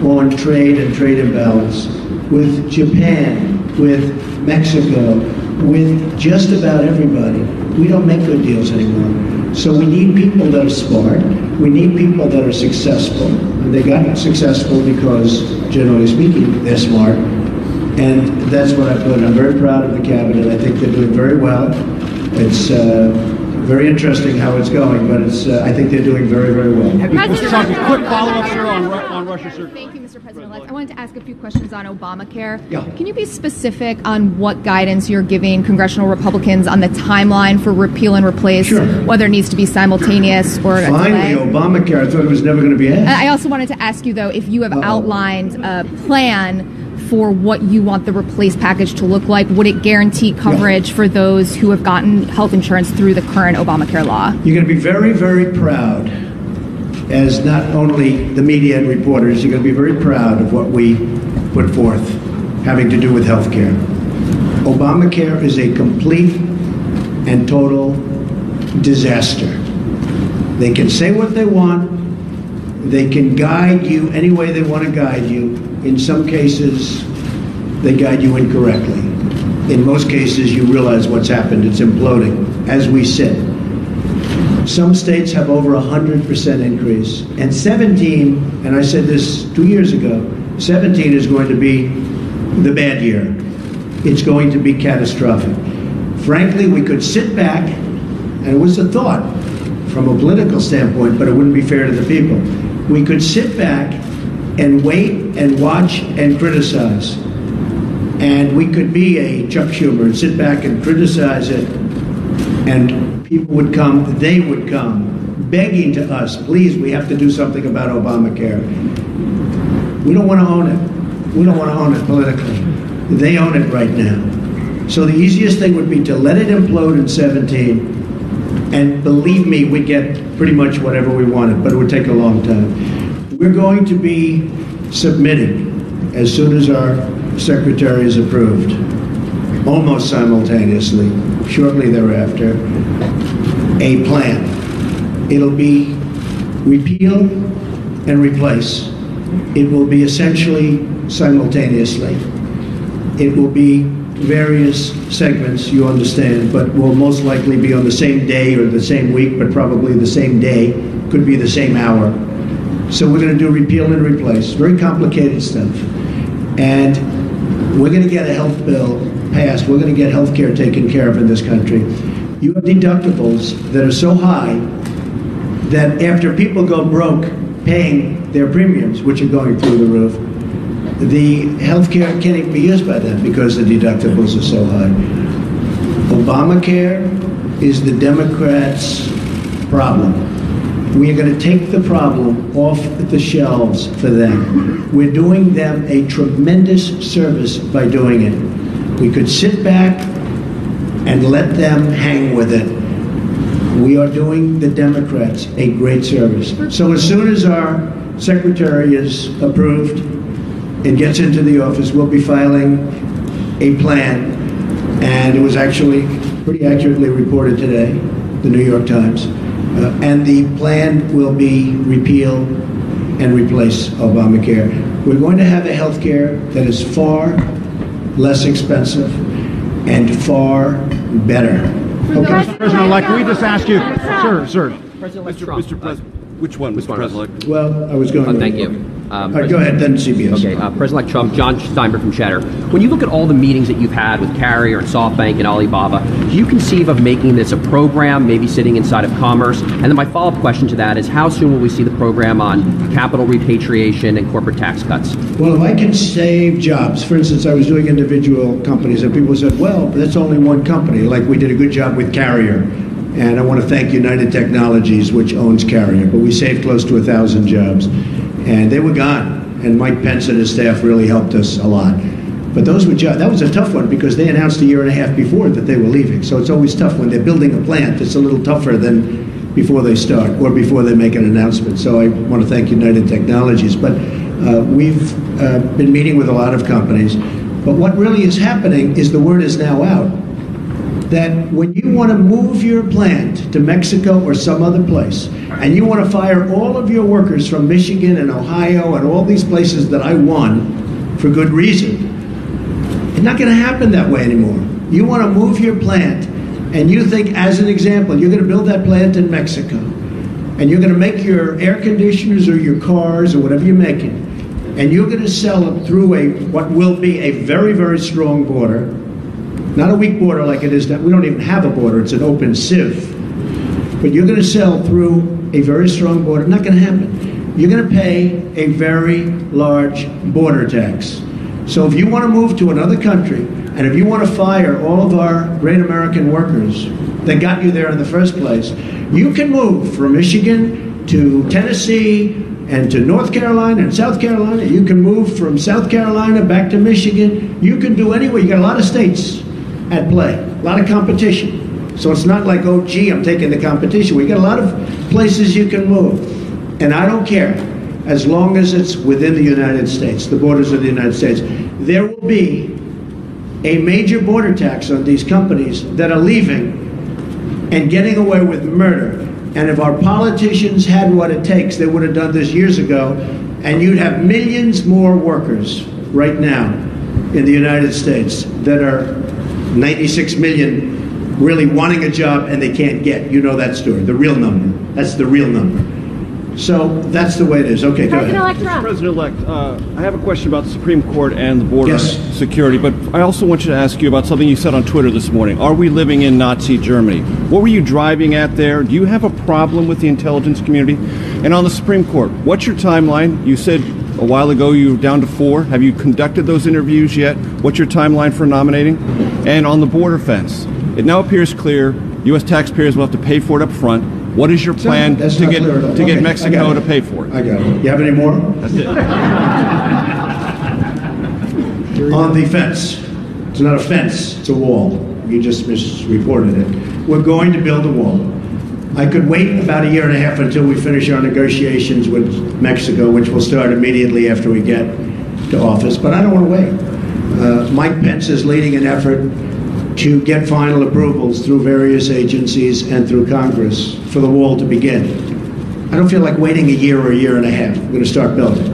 on trade and trade imbalance, with Japan, with Mexico, with just about everybody. We don't make good deals anymore. So we need people that are smart. We need people that are successful. And they got successful because, generally speaking, they're smart. And that's what I put. I'm very proud of the cabinet. I think they're doing very well. It's very interesting how it's going, but I think they're doing very, very well. Mr. Trump, a quick follow-up, sir, on Russia, sir. Thank you, Mr. President-elect. I wanted to ask a few questions on Obamacare. Yeah. Can you be specific on what guidance you're giving congressional Republicans on the timeline for repeal and replace, Sure. whether it needs to be simultaneous or a Finally, delay? Obamacare. I thought it was never going to be asked. I also wanted to ask you, though, if you have outlined a plan for what you want the replace package to look like. Would it guarantee coverage for those who have gotten health insurance through the current Obamacare law? You're going to be very, very proud, as not only the media and reporters, you're going to be very proud of what we put forth having to do with health care. Obamacare is a complete and total disaster. They can say what they want. They can guide you any way they want to guide you. In some cases, they guide you incorrectly. In most cases, you realize what's happened. It's imploding as we sit. Some states have over 100% increase. And 17, and I said this 2 years ago, 17 is going to be the bad year. It's going to be catastrophic. Frankly, we could sit back, and it was a thought from a political standpoint, but it wouldn't be fair to the people. We could sit back and wait and watch and criticize. And we could be a Chuck Schumer and sit back and criticize it. And people would come, they would come, begging to us, please, we have to do something about Obamacare. We don't want to own it. We don't want to own it politically. They own it right now. So the easiest thing would be to let it implode in 17. And believe me, we'd get pretty much whatever we wanted, but it would take a long time. We're going to be submitting, as soon as our secretary is approved, almost simultaneously, shortly thereafter, a plan. It'll be repeal and replace. It will be essentially simultaneously. It will be various segments, you understand, but will most likely be on the same day or the same week, but probably the same day, could be the same hour. So we're going to do repeal and replace. Very complicated stuff. And we're going to get a health bill passed. We're going to get health care taken care of in this country. You have deductibles that are so high that after people go broke paying their premiums, which are going through the roof, the health care can't even be used by them because the deductibles are so high. Obamacare is the Democrats' problem. We are going to take the problem off the shelves for them. We're doing them a tremendous service by doing it. We could sit back and let them hang with it. We are doing the Democrats a great service. So as soon as our secretary is approved and gets into the office, we'll be filing a plan. And it was actually pretty accurately reported today, the New York Times. And the plan will be repeal and replace Obamacare. We're going to have a health care that is far less expensive and far better. Okay. President-elect, can we just ask you, sir. President-elect Trump. Mr. President, which one, Mr. President? Well, I was going. Thank you. All right, go ahead, then CBS. Okay, President-elect Trump, John Steinberg from Cheddar. When you look at all the meetings that you've had with Carrier and SoftBank and Alibaba, do you conceive of making this a program, maybe sitting inside of Commerce? And then my follow-up question to that is, how soon will we see the program on capital repatriation and corporate tax cuts? Well, if I can save jobs, for instance, I was doing individual companies, and people said, well, that's only one company. Like, we did a good job with Carrier. And I want to thank United Technologies, which owns Carrier. But we saved close to 1,000 jobs. And they were gone. And Mike Pence and his staff really helped us a lot. But those were jobs. That was a tough one because they announced a year and a half before that they were leaving. So it's always tough when they're building a plant. It's a little tougher than before they start or before they make an announcement. So I want to thank United Technologies. But we've been meeting with a lot of companies. But what really is happening is the word is now out that when you want to move your plant to Mexico or some other place, and you want to fire all of your workers from Michigan and Ohio and all these places that I won for good reason, it's not going to happen that way anymore. You want to move your plant, and you think, as an example, you're going to build that plant in Mexico, and you're going to make your air conditioners or your cars or whatever you're making, and you're going to sell them through what will be a very, very strong border. Not a weak border like it is now. We don't even have a border. It's an open sieve. But you're going to sell through a very strong border. Not going to happen. You're going to pay a very large border tax. So if you want to move to another country, and if you want to fire all of our great American workers that got you there in the first place, you can move from Michigan to Tennessee and to North Carolina and South Carolina. You can move from South Carolina back to Michigan. You can do anywhere. You got a lot of states at play, a lot of competition. So it's not like, oh, gee, I'm taking the competition. We got a lot of places you can move. And I don't care, as long as it's within the United States, the borders of the United States. There will be a major border tax on these companies that are leaving and getting away with murder. And if our politicians had what it takes, they would have done this years ago, and you'd have millions more workers right now in the United States that are 96 million really wanting a job and they can't get. You know that story, the real number. That's the real number. So that's the way it is. Okay, go ahead. President-elect, I have a question about the Supreme Court and the border Yes. security, but I also want you to ask you about something you said on Twitter this morning. Are we living in Nazi Germany? What were you driving at there? Do you have a problem with the intelligence community? And on the Supreme Court, what's your timeline? You said a while ago you were down to 4. Have you conducted those interviews yet? What's your timeline for nominating? And on the border fence, it now appears clear U.S. taxpayers will have to pay for it up front. What is your plan to get Mexico to pay for it? I got it. You have any more? That's it. On the fence. It's not a fence, it's a wall. You just misreported it. We're going to build a wall. I could wait about a year and a half until we finish our negotiations with Mexico, which will start immediately after we get to office, but I don't want to wait. Mike Pence is leading an effort to get final approvals through various agencies and through Congress for the wall to begin. I don't feel like waiting a year or a year and a half. We're going to start building.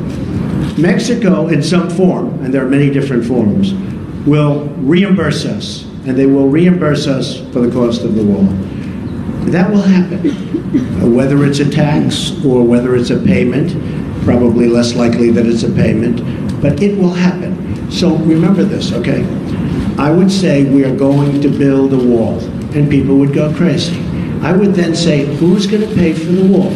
Mexico, in some form, and there are many different forms, will reimburse us, and they will reimburse us for the cost of the wall. That will happen. Whether it's a tax or whether it's a payment, probably less likely that it's a payment, but it will happen. So remember this, okay? I would say we are going to build a wall, and people would go crazy. I would then say, who's going to pay for the wall?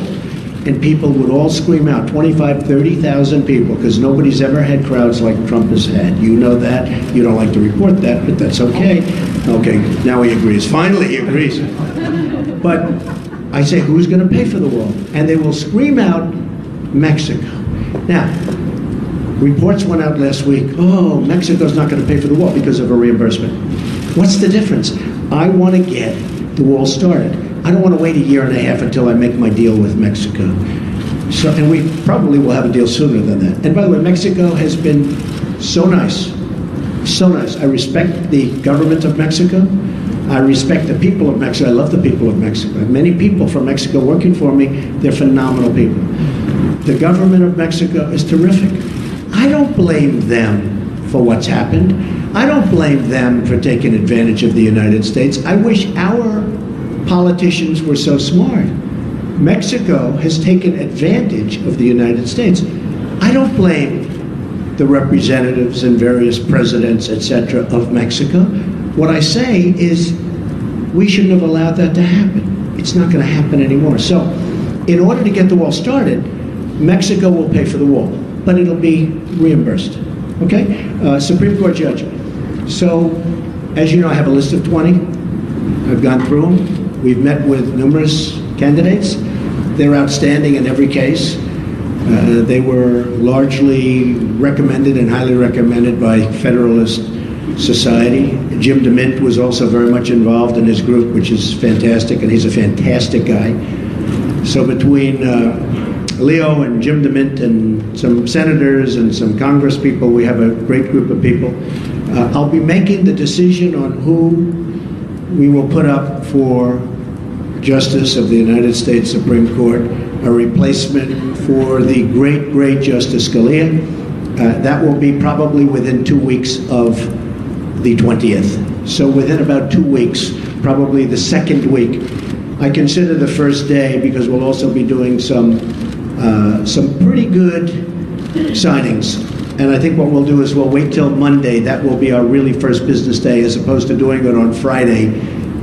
And people would all scream out, 25, 30,000 people, because nobody's ever had crowds like Trump has had. You know that. You don't like to report that, but that's okay. Okay, now he agrees. Finally, he agrees. But I say, who's going to pay for the wall? And they will scream out, Mexico. Now, reports went out last week, oh, Mexico's not going to pay for the wall because of a reimbursement. What's the difference? I want to get the wall started. I don't want to wait a year and a half until I make my deal with Mexico. So, and we probably will have a deal sooner than that. And by the way, Mexico has been so nice. So nice. I respect the government of Mexico. I respect the people of Mexico. I love the people of Mexico. I have many people from Mexico working for me. They're phenomenal people. The government of Mexico is terrific. I don't blame them for what's happened. I don't blame them for taking advantage of the United States. I wish our politicians were so smart. Mexico has taken advantage of the United States. I don't blame the representatives and various presidents, etc., of Mexico. What I say is we shouldn't have allowed that to happen. It's not going to happen anymore. So in order to get the wall started, Mexico will pay for the wall, but it'll be reimbursed. Okay? Supreme Court judgment. So, as you know, I have a list of 20. I've gone through them. We've met with numerous candidates. They're outstanding in every case. They were largely recommended and highly recommended by Federalist Society. Jim DeMint was also very much involved in his group, which is fantastic, and he's a fantastic guy. So between Leo and Jim DeMint and some senators and some Congress people, we have a great group of people. I'll be making the decision on who we will put up for Justice of the United States Supreme Court, a replacement for the great, great Justice Scalia. That will be probably within 2 weeks of the 20th. So within about 2 weeks, probably the second week. I consider the first day because we'll also be doing some pretty good signings. And I think what we'll do is we'll wait till Monday. That will be our really first business day as opposed to doing it on Friday,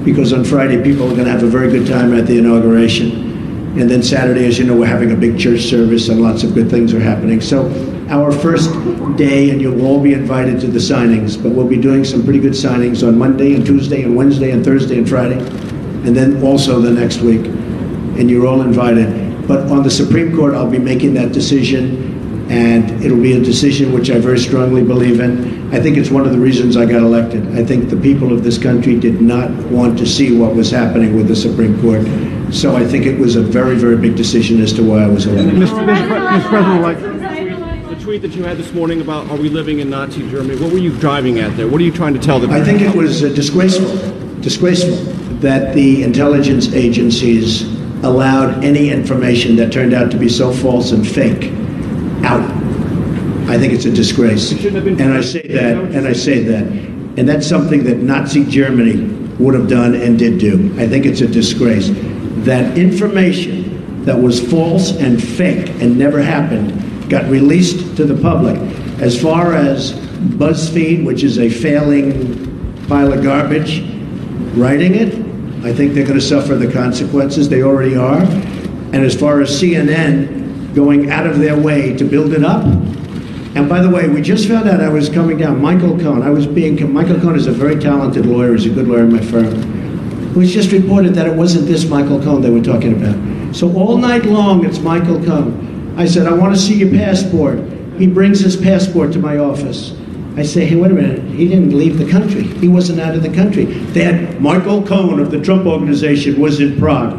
because on Friday people are going to have a very good time at the inauguration. And then Saturday, as you know, we're having a big church service and lots of good things are happening. So our first day, and you'll all be invited to the signings, but we'll be doing some pretty good signings on Monday and Tuesday and Wednesday and Thursday and Friday, and then also the next week. And you're all invited. But on the Supreme Court, I'll be making that decision, and it'll be a decision which I very strongly believe in. I think it's one of the reasons I got elected. I think the people of this country did not want to see what was happening with the Supreme Court. So I think it was a very, very big decision as to why I was elected. Mr. President-elect, the tweet that you had this morning about are we living in Nazi Germany, what were you driving at there? What are you trying to tell the people? I think it was disgraceful that the intelligence agencies allowed any information that turned out to be so false and fake out. I think it's a disgrace. And I say that, and that's something that Nazi Germany would have done and did do. I think it's a disgrace. That information that was false and fake and never happened got released to the public. As far as BuzzFeed, which is a failing pile of garbage, writing it, I think they're going to suffer the consequences. They already are. And as far as CNN going out of their way to build it up, and by the way, we just found out I was coming down. Michael Cohen, Michael Cohen is a very talented lawyer. He's a good lawyer in my firm. It was just reported that it wasn't this Michael Cohen they were talking about. So all night long, it's Michael Cohen. I said, I want to see your passport. He brings his passport to my office. I say, hey, wait a minute. He didn't leave the country. He wasn't out of the country. That Michael Cohen of the Trump Organization was in Prague.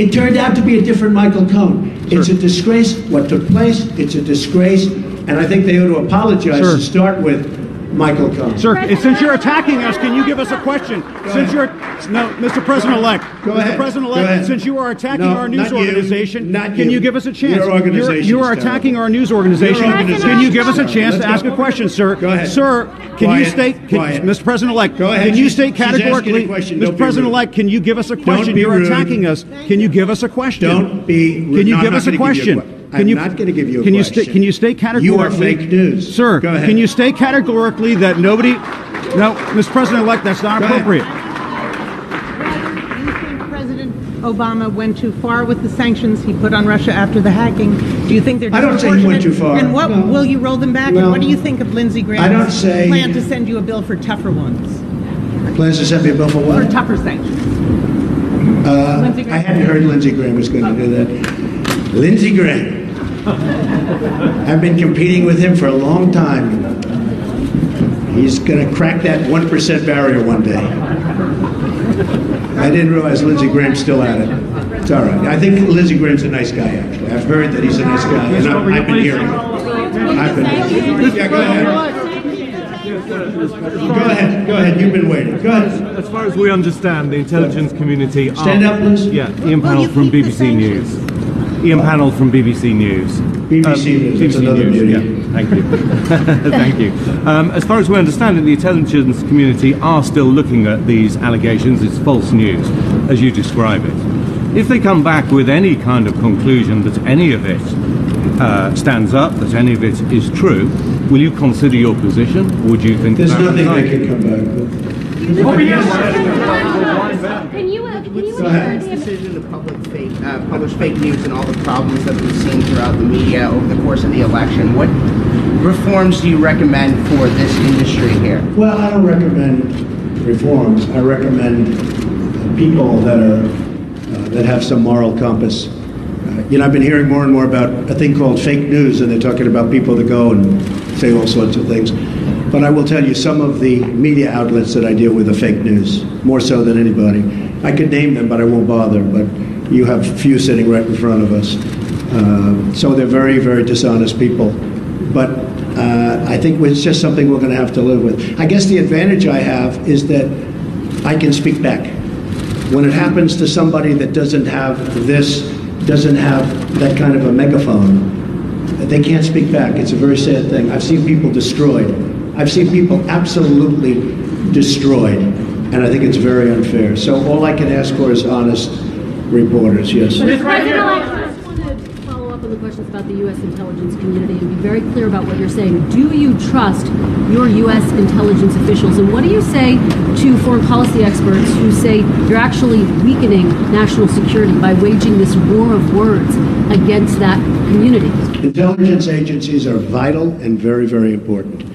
It turned out to be a different Michael Cohen. It's a disgrace what took place. It's a disgrace. And I think they ought to apologize to start with Michael Cohen. Sir, since you're attacking us, can you give us a question? Mr. President-elect. Go ahead. Mr. President-elect, since you are attacking our news organization, can you give us a chance? Your organization. You are attacking our news organization. Can you give us a chance to ask a question, sir? Go ahead. Sir, can you state, Mr. President-elect, can you state categorically, Mr. President-elect, can you give us a question? You're attacking us. Can you give us a question? Don't be rude. Can you give us a question? I'm not going to give you a question. Can you state categorically? You are fake news. Sir, go ahead. Can you state categorically that nobody... No, Mr. President-elect, that's not appropriate. Do you think President Obama went too far with the sanctions he put on Russia after the hacking? Do you think they're disproportionate? I don't say he went too far. And what will you roll them back? And what do you think of Lindsey Graham's plan to send you a bill for tougher ones? Plans to send me a bill for what? For tougher sanctions. I hadn't heard Lindsey Graham was going to do that. Lindsey Graham. I've been competing with him for a long time. He's going to crack that 1% barrier one day. I didn't realize Lindsey Graham's still at it. It's all right. I think Lindsey Graham's a nice guy, actually. I've heard that he's a nice guy, and I've been hearing it. Yeah, go ahead. Go ahead. You've been waiting. Go ahead. As far as we understand, the intelligence community... Stand up, please. Yeah, Ian Pannell from BBC News. Ian Pannell from BBC News. BBC News, that's another beauty. Yeah, thank you. Thank you. As far as we understand it, the intelligence community are still looking at these allegations. It's false news, as you describe it. If they come back with any kind of conclusion that any of it stands up, that any of it is true, will you consider your position? Or do you think there's nothing they can come back with? Can you This decision to publish fake news and all the problems that we've seen throughout the media over the course of the election, what reforms do you recommend for this industry here? Well, I don't recommend reforms. I recommend people that have some moral compass. I've been hearing more and more about a thing called fake news, and they're talking about people that go and say all sorts of things. But I will tell you, some of the media outlets that I deal with are fake news, more so than anybody. I could name them, but I won't bother. But you have a few sitting right in front of us. So they're very, very dishonest people. But I think it's just something we're going to have to live with. I guess the advantage I have is that I can speak back. When it happens to somebody that doesn't have that kind of a megaphone, they can't speak back. It's a very sad thing. I've seen people destroyed. I've seen people absolutely destroyed, and I think it's very unfair. So all I can ask for is honest reporters, yes. But I just want to follow up on the questions about the U.S. intelligence community and be very clear about what you're saying. Do you trust your U.S. intelligence officials? And what do you say to foreign policy experts who say you're actually weakening national security by waging this war of words against that community? Intelligence agencies are vital and very, very important.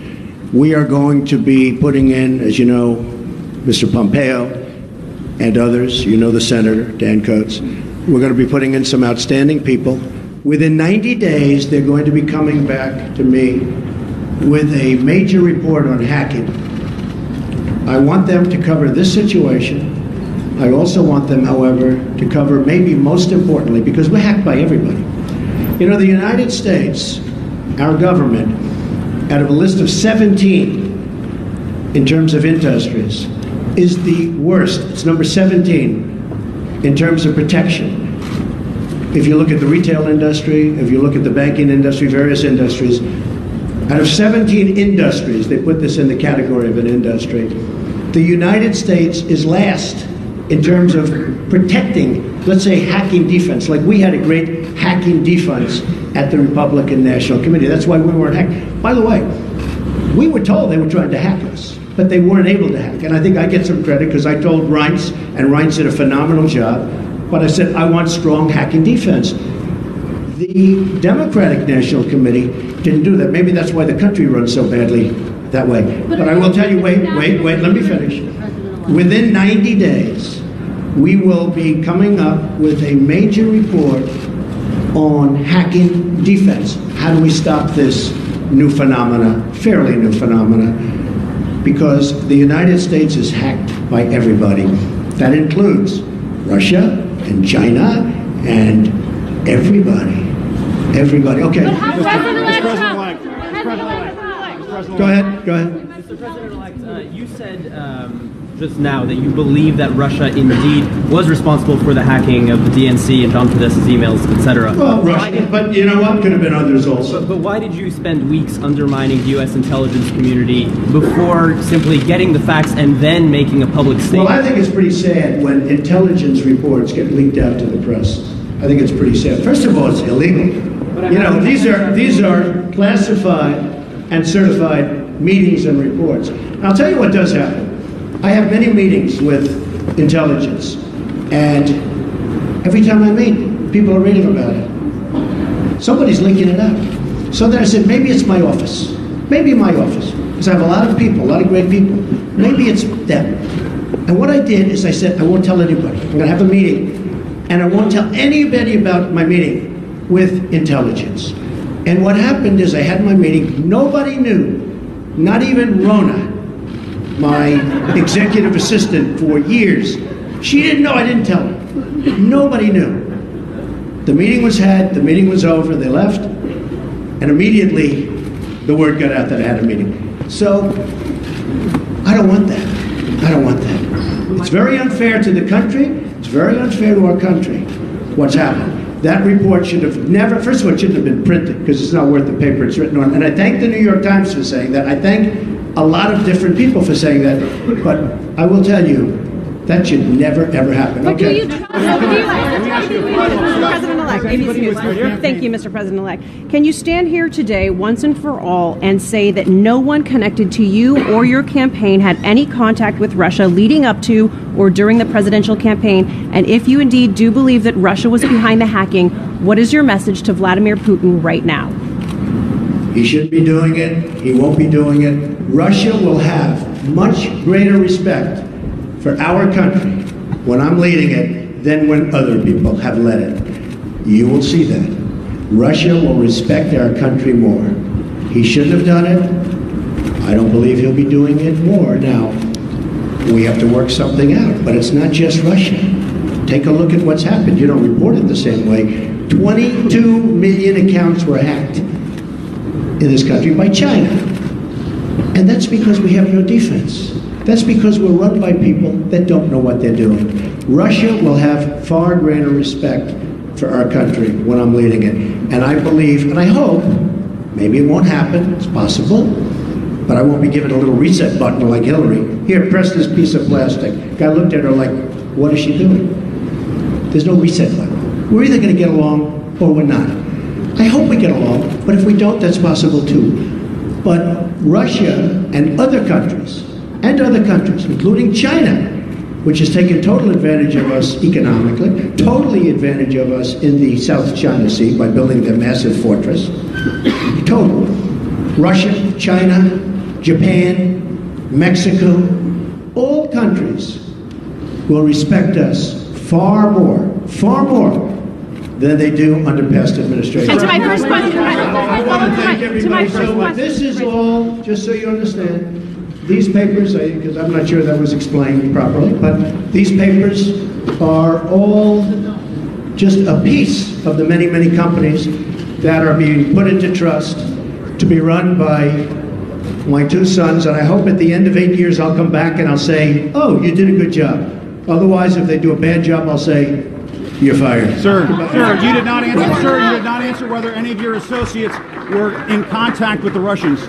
We are going to be putting in, as you know, Mr. Pompeo and others, you know the Senator, Dan Coates, we're going to be putting in some outstanding people. Within 90 days, they're going to be coming back to me with a major report on hacking. I want them to cover this situation. I also want them, however, to cover maybe most importantly, because we're hacked by everybody. You know, the United States, our government, out of a list of 17 in terms of industries, is the worst. It's number 17 in terms of protection. If you look at the retail industry, if you look at the banking industry, various industries, out of 17 industries, they put this in the category of an industry, the United States is last in terms of protecting, let's say, hacking defense. Like we had a great hacking defense at the Republican National Committee. That's why we weren't hacked. By the way, we were told they were trying to hack us, but they weren't able to hack. And I think I get some credit because I told Reince, and Reince did a phenomenal job, but I said, I want strong hacking defense. The Democratic National Committee didn't do that. Maybe that's why the country runs so badly that way. But I will tell you, wait, let me finish. Within 90 days, we will be coming up with a major report on hacking defense. How do we stop this new phenomena, fairly new phenomena? Because the United States is hacked by everybody. That includes Russia and China and everybody. Everybody. Okay. Go ahead. Mr. President-elect, you said just now that you believe that Russia indeed was responsible for the hacking of the DNC and John Podesta's emails, etc. Well, Russia, but you know what? Could have been others also. But why did you spend weeks undermining the U.S. intelligence community before simply getting the facts and then making a public statement? Well, I think it's pretty sad when intelligence reports get leaked out to the press. I think it's pretty sad. First of all, it's illegal. You know, these are classified and certified meetings and reports. I'll tell you what does happen. I have many meetings with intelligence, and every time I meet, people are reading about it. Somebody's leaking it out. So then I said, maybe it's my office. Maybe my office. Because I have a lot of people, a lot of great people. Maybe it's them. And what I did is I said, I won't tell anybody. I'm going to have a meeting, and I won't tell anybody about my meeting with intelligence. And what happened is I had my meeting. Nobody knew, not even Rona, my executive assistant for years. She didn't know, I didn't tell her. Nobody knew. The meeting was had, the meeting was over, they left, and immediately the word got out that I had a meeting. So, I don't want that. I don't want that. It's very unfair to the country, it's very unfair to our country, what's happened. That report should have never, first of all, it shouldn't have been printed because it's not worth the paper it's written on. And I thank the New York Times for saying that. I thank a lot of different people for saying that. But I will tell you, That should never, ever happen. But Okay. do you trust? President-elect, thank you, Mr. President-elect. Can you stand here today, once and for all, and say that no one connected to you or your campaign had any contact with Russia leading up to or during the presidential campaign? And if you indeed do believe that Russia was behind the hacking, what is your message to Vladimir Putin right now? He shouldn't be doing it. He won't be doing it. Russia will have much greater respect for our country when I'm leading it than when other people have led it. You will see that. Russia will respect our country more. He shouldn't have done it. I don't believe he'll be doing it more. Now, we have to work something out, but it's not just Russia. Take a look at what's happened. You don't report it the same way. 22 million accounts were hacked in this country by China. And that's because we have no defense. That's because we're run by people that don't know what they're doing. Russia will have far greater respect for our country when I'm leading it. And I believe, and I hope, maybe it won't happen, it's possible, but I won't be given a little reset button like Hillary. Here, press this piece of plastic. Guy looked at her like, what is she doing? There's no reset button. We're either going to get along or we're not. I hope we get along, but if we don't, that's possible too. But Russia and other countries, including China, which has taken total advantage of us economically, totally advantage of us in the South China Sea by building their massive fortress. Total. Russia, China, Japan, Mexico, all countries will respect us far more than they do under past administrations. And to my first question, I want to thank everybody. So this is all, just so you understand, these papers, because I'm not sure that was explained properly, but these papers are all just a piece of the many, many companies that are being put into trust to be run by my two sons, and I hope at the end of 8 years I'll come back and I'll say, oh, you did a good job. Otherwise, if they do a bad job, I'll say, you're fired. Sir, you did not answer whether any of your associates were in contact with the Russians.